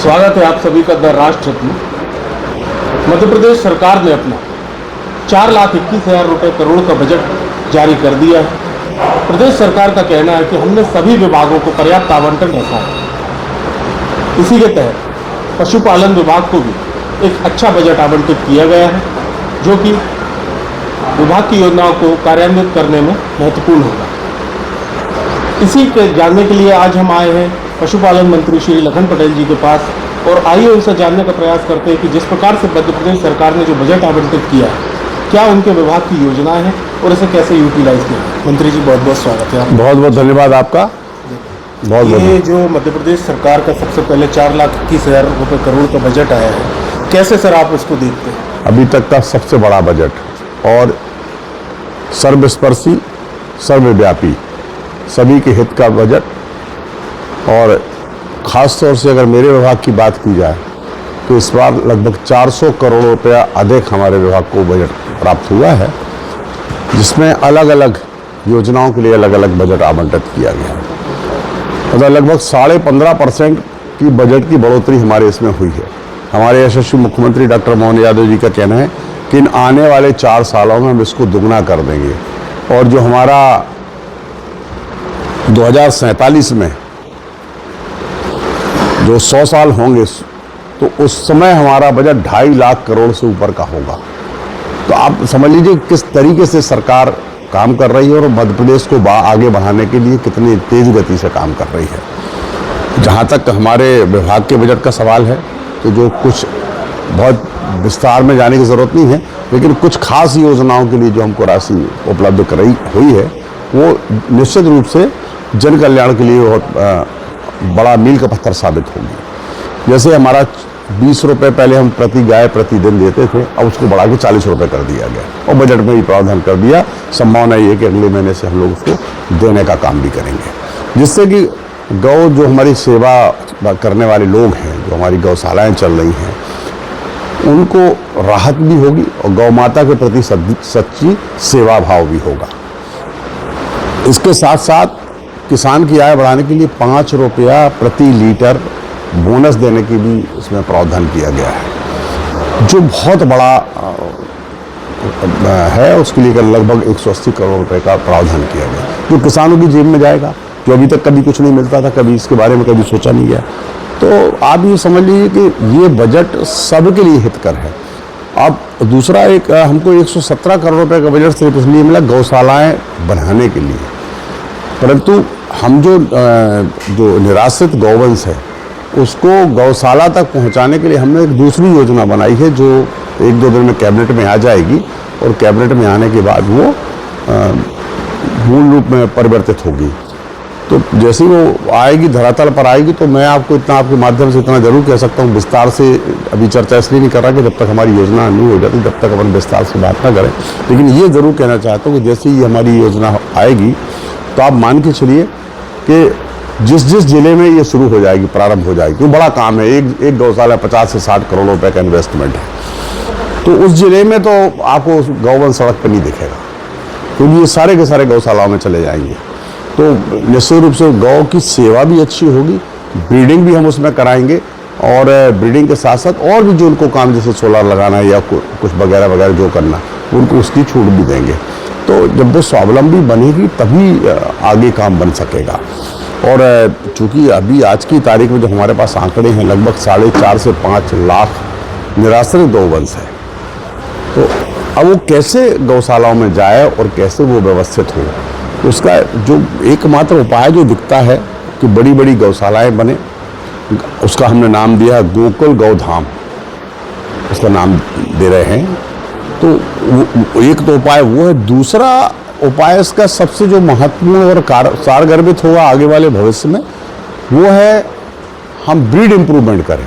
स्वागत है आप सभी का द राष्ट्र में। मध्य प्रदेश सरकार ने अपना 4,21,000 रुपये करोड़ का बजट जारी कर दिया है। प्रदेश सरकार का कहना है कि हमने सभी विभागों को पर्याप्त आवंटन रखा है। इसी के तहत पशुपालन विभाग को भी एक अच्छा बजट आवंटित किया गया है, जो कि विभाग की योजनाओं को कार्यान्वित करने में महत्वपूर्ण होगा। इसी के जानने के लिए आज हम आए हैं पशुपालन मंत्री श्री लखन पटेल जी के पास, और आइए उनसे जानने का प्रयास करते हैं कि जिस प्रकार से मध्य प्रदेश सरकार ने जो बजट आवंटित किया है, क्या उनके विभाग की योजनाएं हैं और इसे कैसे यूटिलाइज किया है। मंत्री जी, बहुत बहुत स्वागत है। बहुत बहुत धन्यवाद आपका। ये जो मध्य प्रदेश सरकार का सबसे पहले 4,21,000 रुपये करोड़ का बजट आया है, कैसे सर आप इसको देखते हैं? अभी तक का सबसे बड़ा बजट और सर्वस्पर्शी, सर्वव्यापी, सभी के हित का बजट। और ख़ास तौर से अगर मेरे विभाग की बात की जाए तो इस बार लगभग 400 करोड़ रुपया अधिक हमारे विभाग को बजट प्राप्त हुआ है, जिसमें अलग अलग योजनाओं के लिए अलग अलग बजट आवंटित किया गया है। मतलब लगभग 15.5% की बजट की बढ़ोतरी हमारे इसमें हुई है। हमारे यशस्वी मुख्यमंत्री डॉक्टर मोहन यादव जी का कहना है कि इन आने वाले 4 सालों में हम इसको दुगना कर देंगे, और जो हमारा 2047 में जो 100 साल होंगे तो उस समय हमारा बजट 2.5 लाख करोड़ से ऊपर का होगा। तो आप समझ लीजिए किस तरीके से सरकार काम कर रही है और मध्य प्रदेश को आगे बढ़ाने के लिए कितनी तेज गति से काम कर रही है। जहाँ तक हमारे विभाग के बजट का सवाल है, तो जो कुछ बहुत विस्तार में जाने की ज़रूरत नहीं है, लेकिन कुछ खास योजनाओं के लिए जो हमको राशि उपलब्ध कराई हुई है, वो निश्चित रूप से जन कल्याण के लिए बहुत बड़ा मील का पत्थर साबित होगी। जैसे हमारा 20 रुपये पहले हम प्रति गाय प्रतिदिन देते थे, अब उसको बढ़ा के 40 रुपये कर दिया गया, और बजट में ही प्रावधान कर दिया। संभावना ये है कि अगले महीने से हम लोग उसको देने का काम भी करेंगे, जिससे कि गौ जो हमारी सेवा करने वाले लोग हैं, जो हमारी गौशालाएँ चल रही हैं, उनको राहत भी होगी और गौ माता के प्रति सच्ची सेवा भाव भी होगा। इसके साथ साथ किसान की आय बढ़ाने के लिए 5 रुपया प्रति लीटर बोनस देने की भी इसमें प्रावधान किया गया है, जो बहुत बड़ा है। उसके लिए लगभग 180 करोड़ रुपए का प्रावधान किया गया, जो किसानों की जेब में जाएगा, जो अभी तक कभी कुछ नहीं मिलता था, कभी इसके बारे में कभी सोचा नहीं गया। तो आप ये समझ लीजिए कि ये बजट सबके लिए हितकर है। अब दूसरा, एक हमको 117 करोड़ रुपए का बजट सिर्फ इसलिए मिला गौशालाएँ बनाने के लिए, परंतु हम जो निराश्रित गौवंश है उसको गौशाला तक पहुंचाने के लिए हमने एक दूसरी योजना बनाई है, जो 1-2 दिन में कैबिनेट में आ जाएगी, और कैबिनेट में आने के बाद वो मूल रूप में परिवर्तित होगी। तो जैसे ही वो आएगी, धरातल पर आएगी, तो मैं आपको इतना, आपके माध्यम से इतना जरूर कह सकता हूँ, विस्तार से अभी चर्चा इसलिए नहीं कर रहा कि जब तक हमारी योजना नहीं हो जाती तब तक अपन विस्तार से बात ना करें, लेकिन ये ज़रूर कहना चाहता हूँ कि जैसे ही हमारी योजना आएगी तो आप मान के चलिए कि जिस जिले में ये शुरू हो जाएगी, प्रारंभ हो जाएगी, वो बड़ा काम है। एक गौशाला 50 से 60 करोड़ रुपए का इन्वेस्टमेंट है, तो उस जिले में तो आपको गौवंश सड़क पर नहीं दिखेगा, क्योंकि ये सारे के सारे गौशालाओं में चले जाएंगे। तो निश्चित रूप से गौ की सेवा भी अच्छी होगी, ब्रीडिंग भी हम उसमें कराएंगे, और ब्रीडिंग के साथ साथ और भी जो उनको काम, जैसे सोलर लगाना या कुछ वगैरह वगैरह जो करना, उनको उसकी छूट भी देंगे। तो जब वो स्वावलंबी बनेगी तभी आगे काम बन सकेगा। और चूँकि अभी आज की तारीख में जो हमारे पास आंकड़े हैं, लगभग 4.5 से 5 लाख निराश्रित गौवंश है, तो अब वो कैसे गौशालाओं में जाए और कैसे वो व्यवस्थित हो, तो उसका जो एकमात्र उपाय जो दिखता है कि बड़ी बड़ी गौशालाएं बने, उसका हमने नाम दिया गोकुल गौधाम, उसका नाम दे रहे हैं। तो एक तो उपाय वो है। दूसरा उपाय इसका सबसे जो महत्वपूर्ण और सारगर्भित होगा आगे वाले भविष्य में, वो है हम ब्रीड इम्प्रूवमेंट करें,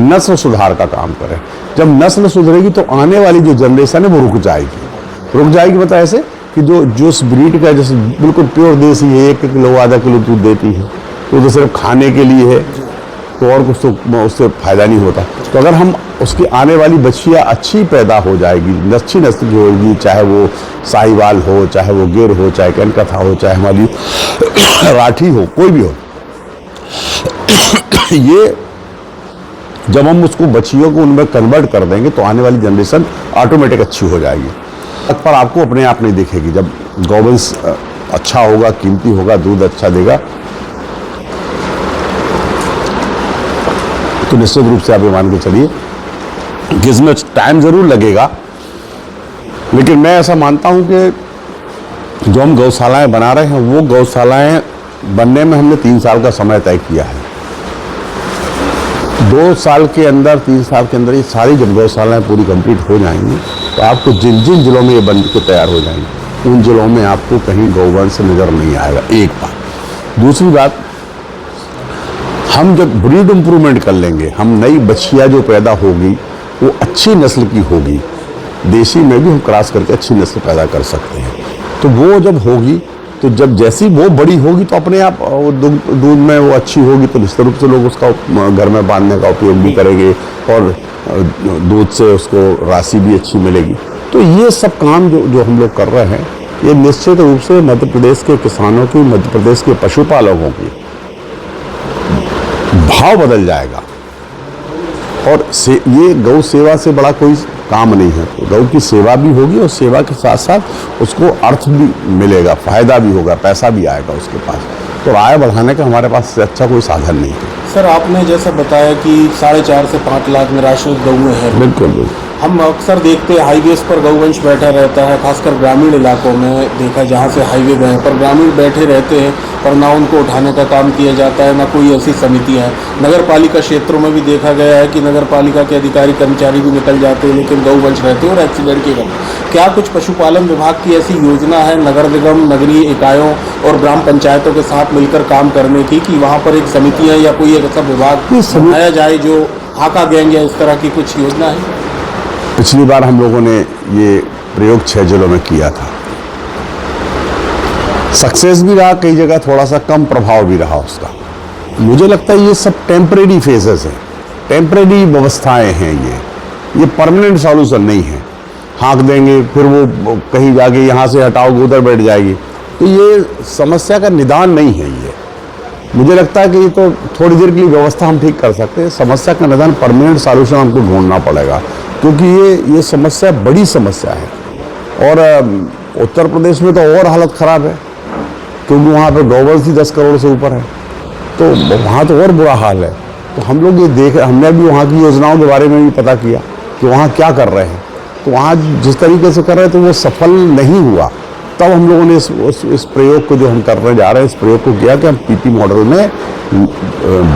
नस्ल सुधार का काम करें। जब नस्ल सुधरेगी तो आने वाली जो जनरेशन है वो रुक जाएगी। मतलब ऐसे कि जो ब्रीड का जैसे बिल्कुल प्योर देसी है, 1 किलो आधा किलो दूध देती है, तो सिर्फ खाने के लिए है, तो और कुछ तो उससे फ़ायदा नहीं होता। तो अगर हम उसकी आने वाली बच्चियाँ अच्छी पैदा हो जाएगी, अच्छी नस्ल की होगी, चाहे वो साहिवाल हो, चाहे वो गिर हो, चाहे कनकथा हो, चाहे हमारी राठी हो, कोई भी हो, ये जब हम उसको बछियों को उनमें कन्वर्ट कर देंगे तो आने वाली जनरेशन ऑटोमेटिक अच्छी हो जाएगी। पर आपको अपने आप नहीं दिखेगी। जब गौवंश अच्छा होगा, कीमती होगा, दूध अच्छा देगा, तो निश्चित रूप से आप ये मान के चलिए कि इसमें टाइम जरूर लगेगा, लेकिन मैं ऐसा मानता हूं कि जो हम गौशालाएं बना रहे हैं वो गौशालाएं बनने में हमने 3 साल का समय तय किया है। 2 साल के अंदर, 3 साल के अंदर ये सारी जब गौशालाएं पूरी कंप्लीट हो जाएंगी तो आपको जिन जिन जिलों में ये बन के तैयार हो जाएंगे उन जिलों में आपको कहीं गौवंश नजर नहीं आएगा। एक बात। दूसरी बात, हम जब ब्रीड इंप्रूवमेंट कर लेंगे, हम नई बछिया जो पैदा होगी वो अच्छी नस्ल की होगी। देसी में भी हम क्रॉस करके अच्छी नस्ल पैदा कर सकते हैं। तो वो जब होगी तो जब जैसी वो बड़ी होगी तो अपने आप दूध में वो अच्छी होगी तो निश्चित रूप से लोग उसका घर में बांधने का उपयोग भी करेंगे और दूध से उसको राशि भी अच्छी मिलेगी। तो ये सब काम जो हम लोग कर रहे हैं, ये निश्चित रूप से मध्य प्रदेश के किसानों की, मध्य प्रदेश के पशुपालकों की भाव बदल जाएगा। और ये गौ सेवा से बड़ा कोई काम नहीं है। तो गौ की सेवा भी होगी और सेवा के साथ साथ उसको अर्थ भी मिलेगा, फायदा भी होगा, पैसा भी आएगा उसके पास। तो आय बढ़ाने का हमारे पास से अच्छा कोई साधन नहीं है। सर, आपने जैसा बताया कि 4.5 से 5 लाख निराश्रित गौएं हैं। बिल्कुल। हम अक्सर देखते हैं हाईवेज पर गौवंश बैठा रहता है, खासकर ग्रामीण इलाकों में देखा, जहाँ से हाईवे गए पर ग्रामीण बैठे रहते हैं और ना उनको उठाने का काम किया जाता है, ना कोई ऐसी समितियाँ हैं। नगर पालिका क्षेत्रों में भी देखा गया है कि नगर पालिका के अधिकारी कर्मचारी भी निकल जाते हैं लेकिन गौवंश रहते हैं और एक्सीडेंट के गम। क्या कुछ पशुपालन विभाग की ऐसी योजना है नगर निगम, नगरीय इकाइयों और ग्राम पंचायतों के साथ मिलकर काम करने की, कि वहाँ पर एक समितियाँ या कोई एक ऐसा विभाग बनाया जाए जो हाका गैंग या इस तरह की कुछ योजना है? पिछली बार हम लोगों ने ये प्रयोग 6 जिलों में किया था। सक्सेस भी रहा, कई जगह थोड़ा सा कम प्रभाव भी रहा उसका। मुझे लगता है ये सब टेम्परेरी फेजेस हैं, टेम्परेरी व्यवस्थाएं हैं। ये परमानेंट सॉल्यूशन नहीं है। हाँक देंगे फिर वो कहीं जाके यहाँ से हटाओगे उधर बैठ जाएगी, तो ये समस्या का निदान नहीं है। ये मुझे लगता है कि ये तो थोड़ी देर की व्यवस्था हम ठीक कर सकते हैं, समस्या का निदान परमानेंट सॉल्यूशन हमको ढूंढना पड़ेगा, क्योंकि ये समस्या बड़ी समस्या है। और उत्तर प्रदेश में तो और हालत ख़राब है, क्योंकि वहाँ पे गौवंश ही 10 करोड़ से ऊपर है, तो वहाँ तो और बुरा हाल है। तो हम लोग ये हमने भी वहाँ की योजनाओं के बारे में भी पता किया कि वहाँ क्या कर रहे हैं। तो वहाँ जिस तरीके से कर रहे हैं तो वो सफल नहीं हुआ। तब हम लोगों ने इस प्रयोग को, जो हम करने जा रहे हैं, इस प्रयोग को किया कि हम पीपी मॉडल में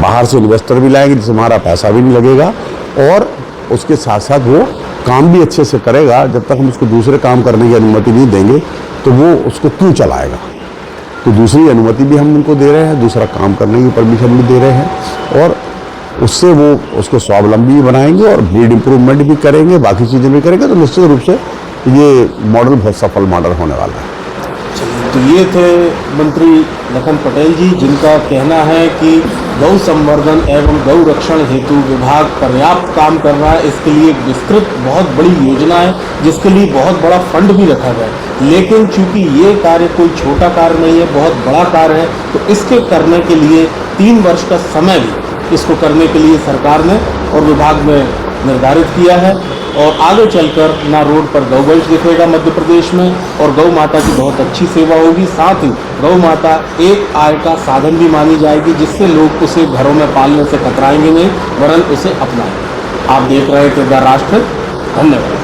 बाहर से इन्वेस्टर भी लाएंगे जिससे हमारा पैसा भी नहीं लगेगा और उसके साथ साथ वो काम भी अच्छे से करेगा। जब तक हम उसको दूसरे काम करने की अनुमति नहीं देंगे तो वो उसको क्यों चलाएगा। तो दूसरी अनुमति भी हम उनको दे रहे हैं, दूसरा काम करने की परमिशन भी दे रहे हैं और उससे वो उसको स्वावलंबी बनाएंगे और ब्रीड इंप्रूवमेंट भी करेंगे, बाकी चीज़ें भी करेंगे। तो निश्चित रूप से ये मॉडल बहुत सफल मॉडल होने वाला है। तो ये थे मंत्री लखन पटेल जी, जिनका कहना है कि गौ संवर्धन एवं गौ रक्षण हेतु विभाग पर्याप्त काम कर रहा है। इसके लिए एक विस्तृत बहुत बड़ी योजना है जिसके लिए बहुत बड़ा फंड भी रखा गया है। लेकिन चूंकि ये कार्य कोई छोटा कार्य नहीं है, बहुत बड़ा कार्य है, तो इसके करने के लिए 3 वर्ष का समय भी इसको करने के लिए सरकार ने और विभाग ने निर्धारित किया है। और आगे चलकर ना रोड पर गौवंश दिखेगा मध्य प्रदेश में और गौ माता की बहुत अच्छी सेवा होगी। साथ ही गौ माता एक आय का साधन भी मानी जाएगी, जिससे लोग उसे घरों में पालने से कतराएंगे नहीं, वरन उसे अपनाएंगे। आप देख रहे थे द राष्ट्र। धन्यवाद।